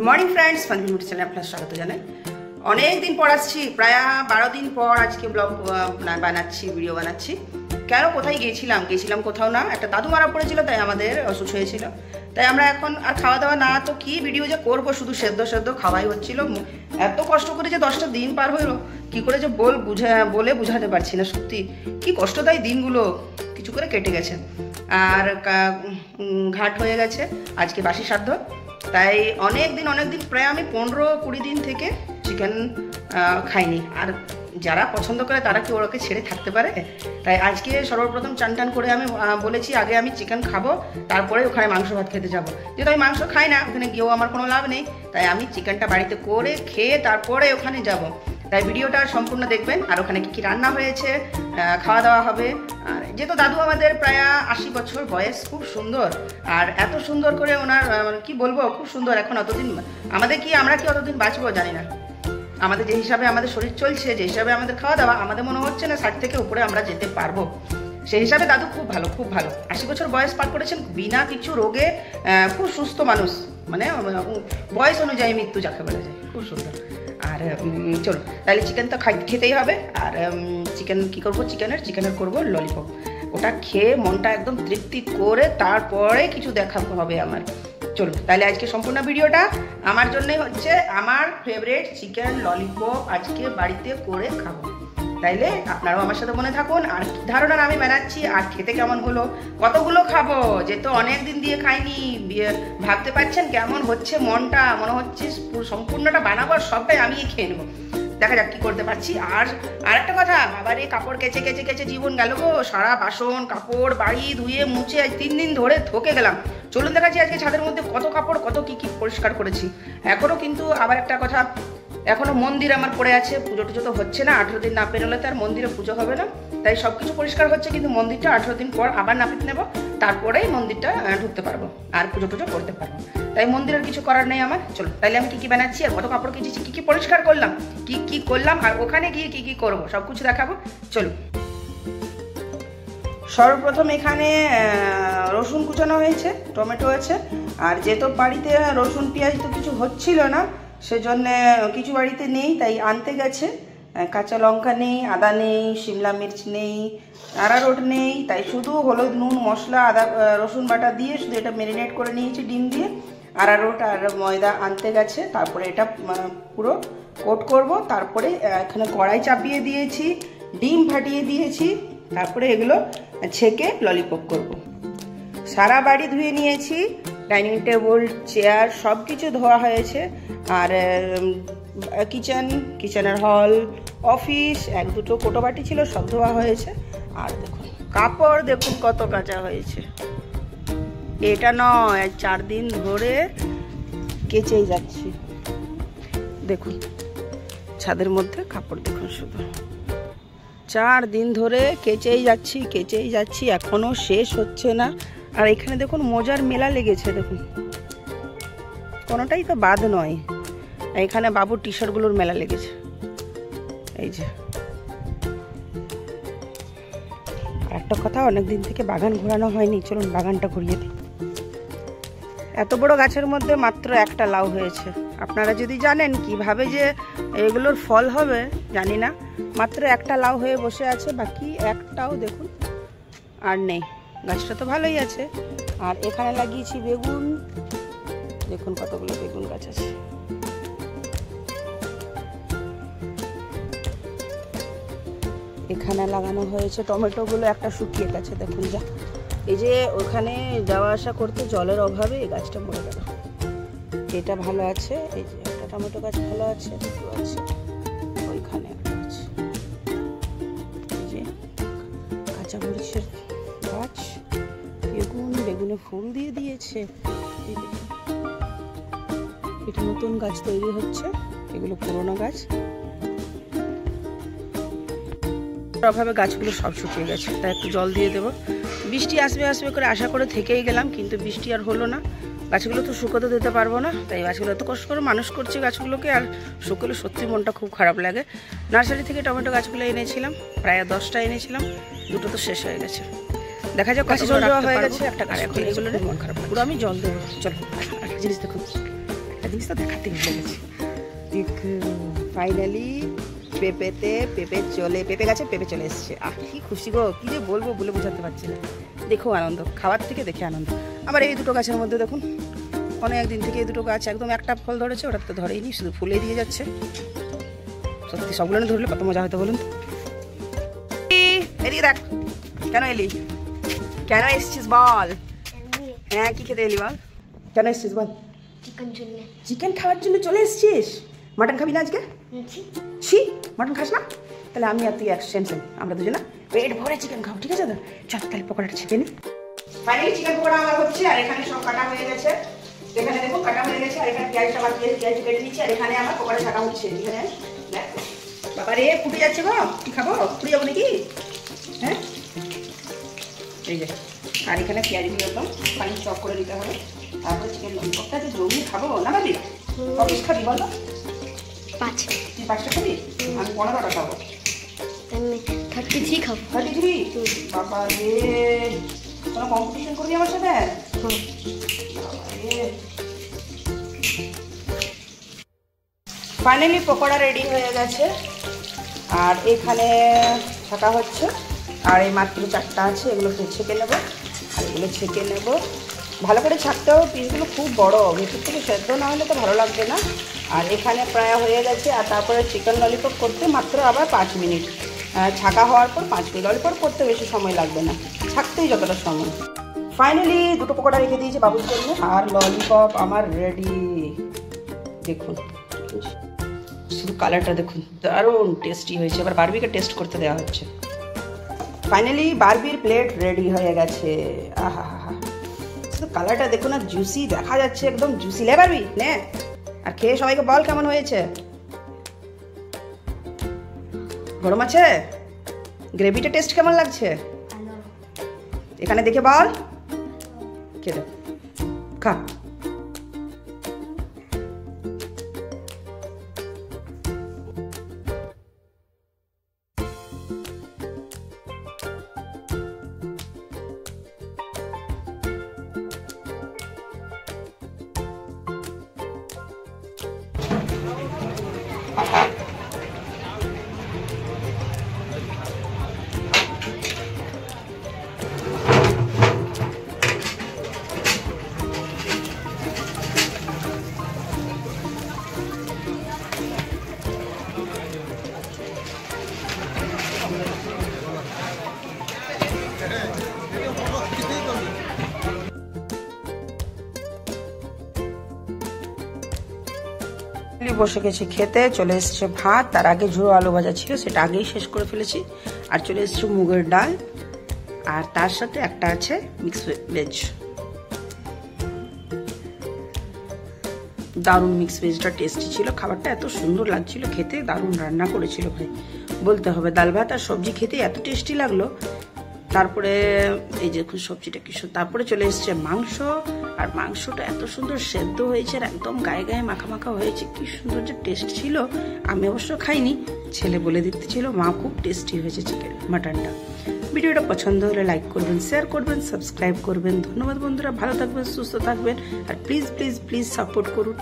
Morning friends fun beauty channel আপনাদের স্বাগত জানাই। অনেক দিন পর আসছি, প্রায় 12 দিন পর আজকে ব্লগ বানাচ্ছি, ভিডিও বানাচ্ছি। কেন কোথায় গেছিলাম কোথাও না, একটা দাদু মারা পড়েছিল, তাই আমাদের অসুখ হয়েছিল। তাই আমরা এখন আর খাওয়া দাওয়া না তো কি ভিডিও যে করবো, শুধু সেদ্ধ খাওয়াই হচ্ছিল। এত কষ্ট করে যে 10টা দিন পার হলো, কি করে যে বলে বুঝাতে পারছি না। সত্যি কি কষ্টদায়ী দিনগুলো কিছু করে কেটে গেছে। আর ঘাট হয়ে গেছে আজকে বাসি সাধ্য, তাই অনেক দিন প্রায় আমি 15-20 দিন থেকে চিকেন খাইনি। আর যারা পছন্দ করে তারা কি ওরাকে ছেড়ে থাকতে পারে? তাই আজকে সর্বপ্রথম চান করে আমি বলেছি আগে আমি চিকেন খাবো, তারপরে ওখানে মাংস ভাত খেতে যাবো। যেহেতু আমি মাংস খাই না, ওখানে গিয়েও আমার কোনো লাভ নেই, তাই আমি চিকেনটা বাড়িতে করে খেয়ে তারপরে ওখানে যাব। তাই ভিডিওটা সম্পূর্ণ দেখবেন। আর ওখানে কি রান্না হয়েছে, খাওয়া দাওয়া হবে। আর যেহেতু দাদু আমাদের প্রায় 80 বছর বয়স, খুব সুন্দর। আর এত সুন্দর করে ওনার কি বলবো, খুব সুন্দর। এখন অতদিন আমরা কি অতদিন বাঁচবো জানি না। আমাদের যে হিসাবে আমাদের শরীর চলছে, যে হিসাবে আমাদের খাওয়া দাওয়া, আমাদের মনে হচ্ছে না 60 থেকে উপরে আমরা যেতে পারবো। সেই হিসাবে দাদু খুব ভালো 80 বছর বয়স পার করেছেন বিনা কিছু রোগে। খুব সুস্থ মানুষ, মানে বয়স অনুযায়ী মৃত্যু যাকে বলা যায়। খুব সুন্দর। আর চলো তাহলে চিকেন তো খেতেই হবে। আর চিকেন কি করবো, চিকেনের করবো ললিপপ। ওটা খেয়ে মনটা একদম তৃপ্তি করে তারপরে কিছু দেখা হবে আমার। চলো তাহলে আজকে সম্পূর্ণ ভিডিওটা আমার জন্যই হচ্ছে। আমার ফেভারিট চিকেন ললিপপ আজকে বাড়িতে করে খাবো। তাইলে আপনারাও আমার সাথে মনে থাকুন। আর কি ধারণা আমি বানাচ্ছি আর খেতে কেমন হলো, কতগুলো খাবো, যেহেতু অনেক দিন দিয়ে খাইনি। ভাবতে পারছেন কেমন হচ্ছে মনটা, মনে হচ্ছে সম্পূর্ণটা বানাবো আর সবটাই আমি খেয়ে নেবো। দেখা যাক কি করতে পারছি। আর একটা কথা, বাবারে কাপড় কেচে জীবন গেল গো। সারা বাসন কাপড় বাড়ি ধুয়ে মুছে আজ 3 দিন ধরে থকে গেলাম। চলুন দেখাচ্ছি আজকে ছাদের মধ্যে কত কাপড়, কত কি পরিষ্কার করেছি। এখনো কিন্তু আবার একটা কথা, এখনো মন্দির আমার পড়ে আছে। পুজো টুজো তো হচ্ছে না, 18 দিন না পেরোলে তো আর মন্দিরে পুজো হবে না। তাই সবকিছু পরিষ্কার হচ্ছে, কিন্তু মন্দিরটা 18 দিন পর আবার নাপিত নেব, তারপরেই মন্দিরটা ঢুকতে পারবো আর পুজো টুজো করতে পারবো। তাই মন্দিরের কিছু করার নেই আমার। চলো তাইলে আমি কি বানাচ্ছি আর কত কাপড় কেচেছি, কি পরিষ্কার করলাম, কি করলাম, আর ওখানে গিয়ে কি করবো সবকিছু দেখাবো। চলো সর্বপ্রথম এখানে রসুন কুচানো হয়েছে, টমেটো আছে। আর যেহেতু বাড়িতে রসুন পেঁয়াজ তো কিছু হচ্ছিল না, সেজন্য কিছু বাড়িতে নেই, তাই আনতে গেছে। কাঁচা লঙ্কা নেই, আদা নেই, শিমলা মির্চ নেই, আরারোট নেই। তাই শুধু হলুদ নুন মশলা আদা রসুন বাটা দিয়ে শুধু এটা ম্যারিনেট করে নিয়েছি ডিম দিয়ে। আরারোট আর ময়দা আনতে গেছে, তারপরে এটা পুরো কোট করব। তারপরে এখানে কড়াই চাপিয়ে দিয়েছি, ডিম ফাটিয়ে দিয়েছি, তারপরে এগুলো ছেঁকে ললিপপ করব। সারা বাড়ি ধুয়ে নিয়েছি, ডাইনিং টেবিল চেয়ার সব কিছু ধোয়া হয়েছে। আর কিচেনের হল অফিস 1-2 কোটোবাটি ছিল, সব ধোয়া হয়েছে। আর দেখুন কাপড়, দেখুন কত কাচা হয়েছে। এটা নয়, 4 দিন ধরে কেচেই যাচ্ছি। দেখুন ছাদের মধ্যে কাপড় দেখুন, শুধু 4 দিন ধরে কেচেই যাচ্ছি, এখনো শেষ হচ্ছে না। আর এখানে দেখুন মোজার মেলা লেগেছে, দেখুন কোনোটাই তো বাদ নয়। এখানে বাবুর টি শার্টগুলোর মেলা লেগেছে, এই যে। আর একটা কথা, অনেকদিন থেকে বাগান ঘোরানো হয়নি, চলুন বাগানটা ঘুরিয়ে দিই। এত বড় গাছের মধ্যে মাত্র একটা লাউ হয়েছে। আপনারা যদি জানেন কিভাবে যে এগুলোর ফল হবে জানি না। মাত্র একটা লাউ হয়ে বসে আছে, বাকি একটাও দেখুন আর নেই। গাছটা তো ভালোই আছে। আর এখানে লাগিয়েছি বেগুন, দেখুন কতগুলো বেগুন গাছ আছে। এখানে লাগানো হয়েছে টমেটোগুলো, একটা শুকিয়ে গেছে দেখুন। যা এই যে ওখানে যাওয়া আসা করতে জলের অভাবে এই গাছটা মরে গেল। এটা ভালো আছে, এই যে একটা টমেটো গাছ ভালো আছে, দুটো আছে, ওইখানে একটা আছে। এই যে কাঁচামরিচের গাছ, বেগুনে ফুল দিয়ে দিয়েছে। এটা নতুন গাছ তৈরি হচ্ছে, এগুলো পুরোনো গাছ। অভাবে গাছগুলো সব শুকিয়ে গেছে, তাই একটু জল দিয়ে দেবো। বৃষ্টি আসবে করে আশা করে থেকেই গেলাম, কিন্তু বৃষ্টি আর হলো না। গাছগুলো তো শুকোতে দিতে পারবো না, তাই গাছগুলো এত কষ্ট করে মানুষ করছি গাছগুলোকে। আর শুকোলে সত্যি মনটা খুব খারাপ লাগে। নার্সারি থেকে টমেটো গাছগুলো এনেছিলাম, প্রায় 10টা এনেছিলাম, 2টো তো শেষ হয়ে গেছে। দেখা যাক, কাছে জল দেওয়া হয়ে গেছে একটা গাছ। এখন এগুলো মন খারাপ, পুরো আমি জল দেবো। চলো একটা জিনিস দেখুন, একটা জিনিস তো দেখাতে ভুলে গেছি। ফাইনালি পেঁপে গাছে পেঁপে চলে এসছে। কি খুশি গো, কি যে বলবো বলে বোঝাতে পারছি না। দেখো আনন্দ, খাওয়ার থেকে দেখে আনন্দ। আবার এই দুটো গাছের মধ্যে দেখুন অনেক দিন থেকে এই দুটো গাছ একদম একটা ফল ধরেছে, ওটা তো ধরেইনি, শুধু ফুলে দিয়ে যাচ্ছে। সত্যি সবগুলো ধরলে কত মজা হতো বলুন। এদিকে দেখ, কেন এলি, কেন এসছিস বল? হ্যাঁ কি খেতে এলি বল, কেন এসছিস বল? চিকেন খাওয়ার জন্য চলে এসছিস? মাটন খাবি না আজকে? ছি, মাটন খাস না? তাহলে আমি আর তুই একসেন্স, আমরা দুজনে পেট ভরে চিকেন খাবো, ঠিক আছে? তো চল তাহলে পকোড়াটা ছেড়ে নি। ফাইনালি চিকেন পকোড়া আমার হচ্ছে, আর এখানে সব কাটা হয়ে গেছে। এখানে দেখো কাটা হয়ে গেছে, আর এখানে পেঁয়াজটা বাকি আছে, পেঁয়াজ কেটে নিচ্ছি। আর এখানে আমার পকোড়া ছাকা হচ্ছে। এখানে দেখ বাবা রে, ফুটে যাচ্ছে গো, কি খাবো? ফুটে যাবো নাকি? হ্যাঁ এই যে, আর এখানে পেঁয়াজগুলো একদম পানি চপ করে দিতে হবে। তারপরে চিকেন ললিপপটা যে জমি খাবো না ভাবি? কপিস খাবি বলো? 5। তুই 5টা খাবি, আমি 15টা খাবো। আমি 33 খাবো। 33? বাবা রে, কোনো কম্পিটিশন করবি আমার সাথে? ফাইনালি পকোড়া রেডি হয়ে গেছে, আর এখানে ছাকা হচ্ছে। আর এই মাত্র 4টা আছে, এগুলোকে ছেঁকে নেবো। আর এগুলো ছেঁকে নেবো ভালো করে ছাকতে হবে, পিসগুলো খুব বড়, ভেতর থেকে সেদ্ধ না হলে তো ভালো লাগবে না। আর এখানে প্রায় হয়ে গেছে। আর তারপরে চিকেন ললিপপ করতে মাত্র আবার 5 মিনিট, ছাকা হওয়ার পর 5 মিনিট। ললিপপ করতে বেশি সময় লাগবে না, ছাকতেই যতটা সময়। ফাইনালি দুটো পকোড়া রেখে দিয়েছি বাবুর জন্য, আর ললিপপ আমার রেডি। দেখুন শুধু কালারটা দেখুন, দারুণ টেস্টি হয়েছে। এবার বারবিকে টেস্ট করতে দেওয়া হচ্ছে। ফাইনালি বারবির প্লেট রেডি হয়ে গেছে। আহা হা হা, শুধু কালারটা দেখুন, আর জুসি দেখা যাচ্ছে, একদম জুসি। লে বারবি নে, আর খেয়ে সবাইকে বল কেমন হয়েছে। গরম আছে? গ্রেভিটা টেস্ট কেমন লাগছে এখানে দেখে বল। খেয়ে দাও, খা। বসে গেছি খেতে, চলে এসছে ভাত। তার আগে ঝুড়ো আলু ভাজা ছিল, সেটা আগেই শেষ করে ফেলেছি। আর চলে এসছে মুগের ডাল, আর তার সাথে একটা আছে মিক্স ভেজ। দারুণ মিক্স ভেজটা টেস্টি ছিল, খাবারটা এত সুন্দর লাগছিল খেতে, দারুণ রান্না করেছিল ভাই, বলতে হবে। ডাল ভাত আর সবজি খেতে এত টেস্টি লাগলো। তারপরে এই যে সবজিটা কি, তারপরে চলে এসছে মাংস। আর মাংসটা এত সুন্দর সেদ্ধ হয়েছে, আর একদম গায়ে গায়ে মাখা মাখা হয়েছে, কি সুন্দর যে টেস্ট ছিল। আমি অবশ্য খাইনি, ছেলে বলে দিতে ছিল মা খুব টেস্টি হয়েছে চিকেন মাটনটা। ভিডিওটা পছন্দ হলে লাইক করবেন, শেয়ার করবেন, সাবস্ক্রাইব করবেন। ধন্যবাদ বন্ধুরা, ভালো থাকবেন, সুস্থ থাকবেন, আর প্লিজ প্লিজ প্লিজ সাপোর্ট করুন।